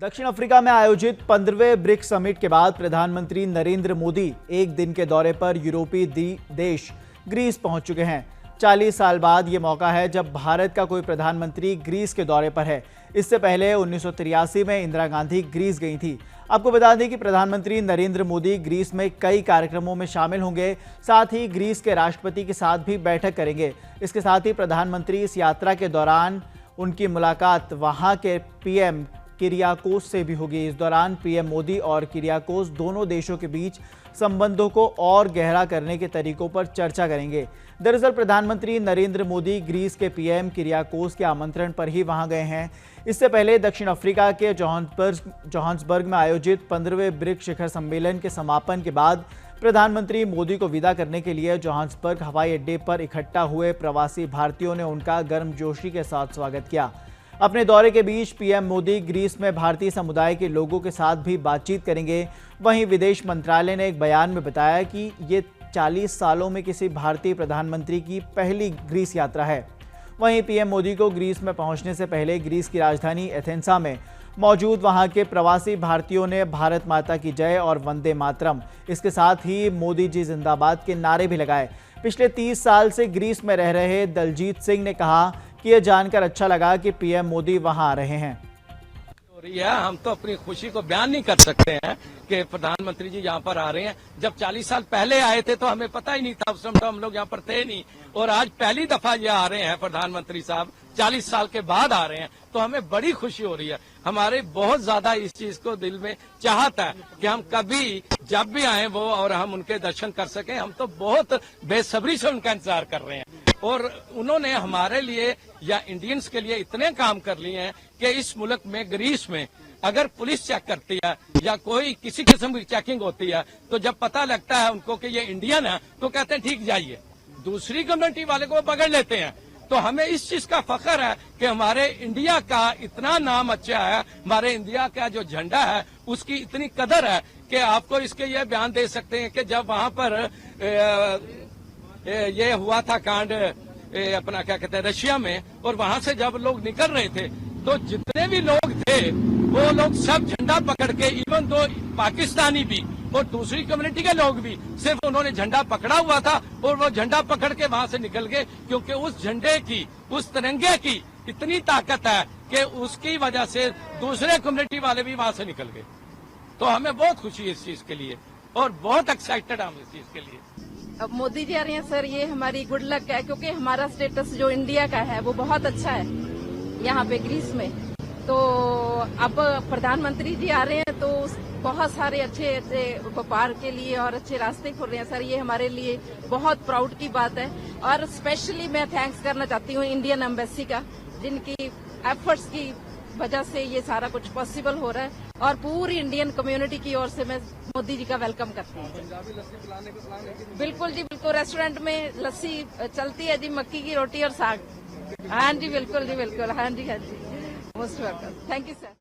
दक्षिण अफ्रीका में आयोजित 15वें ब्रिक्स समिट के बाद प्रधानमंत्री नरेंद्र मोदी एक दिन के दौरे पर यूरोपीय देश ग्रीस पहुंच चुके हैं। 40 साल बाद ये मौका है जब भारत का कोई प्रधानमंत्री ग्रीस के दौरे पर है। इससे पहले 1983 में इंदिरा गांधी ग्रीस गई थी। आपको बता दें कि प्रधानमंत्री नरेंद्र मोदी ग्रीस में कई कार्यक्रमों में शामिल होंगे, साथ ही ग्रीस के राष्ट्रपति के साथ भी बैठक करेंगे। इसके साथ ही प्रधानमंत्री इस यात्रा के दौरान उनकी मुलाकात वहां के पीएम किरियाकोस से भी होगी। इस दौरान पीएम मोदी और किरियाकोस दोनों देशों के बीच संबंधों को और गहरा करने के तरीकों पर चर्चा करेंगे। दरअसल प्रधानमंत्री नरेंद्र मोदी ग्रीस के पीएम किरियाकोस के आमंत्रण पर ही वहां गए हैं। इससे पहले दक्षिण अफ्रीका के जोहान्सबर्ग में आयोजित 15वें ब्रिक्स शिखर सम्मेलन के समापन के बाद प्रधानमंत्री मोदी को विदा करने के लिए जोहान्सबर्ग हवाई अड्डे पर इकट्ठा हुए प्रवासी भारतीयों ने उनका गर्मजोशी के साथ स्वागत किया। अपने दौरे के बीच पीएम मोदी ग्रीस में भारतीय समुदाय के लोगों के साथ भी बातचीत करेंगे। वहीं विदेश मंत्रालय ने एक बयान में बताया कि ये 40 सालों में किसी भारतीय प्रधानमंत्री की पहली ग्रीस यात्रा है। वहीं पीएम मोदी को ग्रीस में पहुंचने से पहले ग्रीस की राजधानी एथेंसा में मौजूद वहां के प्रवासी भारतीयों ने भारत माता की जय और वंदे मातरम, इसके साथ ही मोदी जी जिंदाबाद के नारे भी लगाए। पिछले 30 साल से ग्रीस में रह रहे दलजीत सिंह ने कहा कि यह जानकर अच्छा लगा कि पीएम मोदी वहां आ रहे हैं। हम तो अपनी खुशी को बयान नहीं कर सकते हैं कि प्रधानमंत्री जी यहाँ पर आ रहे हैं। जब 40 साल पहले आए थे तो हमें पता ही नहीं था, उस समय तो हम लोग यहाँ पर थे नहीं, और आज पहली दफा ये आ रहे हैं प्रधानमंत्री साहब, 40 साल के बाद आ रहे हैं, तो हमें बड़ी खुशी हो रही है। हमारे बहुत ज्यादा इस चीज को दिल में चाहत है कि हम कभी जब भी आए वो और हम उनके दर्शन कर सकें। हम तो बहुत बेसब्री से उनका इंतजार कर रहे हैं, और उन्होंने हमारे लिए या इंडियंस के लिए इतने काम कर लिए हैं कि इस मुल्क में ग्रीस में अगर पुलिस चेक करती है या कोई किसी किस्म की चेकिंग होती है तो जब पता लगता है उनको कि ये इंडियन है तो कहते हैं ठीक जाइए। दूसरी कम्युनिटी वाले को पकड़ लेते हैं। तो हमें इस चीज का फख्र है कि हमारे इंडिया का इतना नाम अच्छा है, हमारे इंडिया का जो झंडा है उसकी इतनी कदर है कि आपको इसके ये बयान दे सकते हैं कि जब वहां पर ये हुआ था कांड अपना क्या कहते हैं रशिया में, और वहां से जब लोग निकल रहे थे तो जितने भी लोग थे वो लोग सब झंडा पकड़ के, इवन दो पाकिस्तानी भी और दूसरी कम्युनिटी के लोग भी, सिर्फ उन्होंने झंडा पकड़ा हुआ था और वो झंडा पकड़ के वहां से निकल गए, क्योंकि उस झंडे की, उस तिरंगे की इतनी ताकत है कि उसकी वजह से दूसरे कम्युनिटी वाले भी वहां से निकल गए। तो हमें बहुत खुशी है इस चीज के लिए और बहुत एक्साइटेड हम इस चीज के लिए। अब मोदी जी आ रहे हैं सर, ये हमारी गुड लक है, क्योंकि हमारा स्टेटस जो इंडिया का है वो बहुत अच्छा है यहाँ पे ग्रीस में। तो अब प्रधानमंत्री जी आ रहे हैं तो बहुत सारे अच्छे व्यापार के लिए और अच्छे रास्ते खुल रहे हैं सर। ये हमारे लिए बहुत प्राउड की बात है, और स्पेशली मैं थैंक्स करना चाहती हूँ इंडियन एम्बेसी का, जिनकी एफर्ट्स की वजह से ये सारा कुछ पॉसिबल हो रहा है, और पूरी इंडियन कम्युनिटी की ओर से मैं मोदी जी का वेलकम करती हूँ। पंजाबी लस्सी पिलाने के प्लान है? बिल्कुल जी, बिल्कुल। रेस्टोरेंट में लस्सी चलती है जी, मक्की की रोटी और साग। हाँ जी बिल्कुल जी, बिल्कुल। हाँ जी, हाँ जी, most welcome. Thank you sir.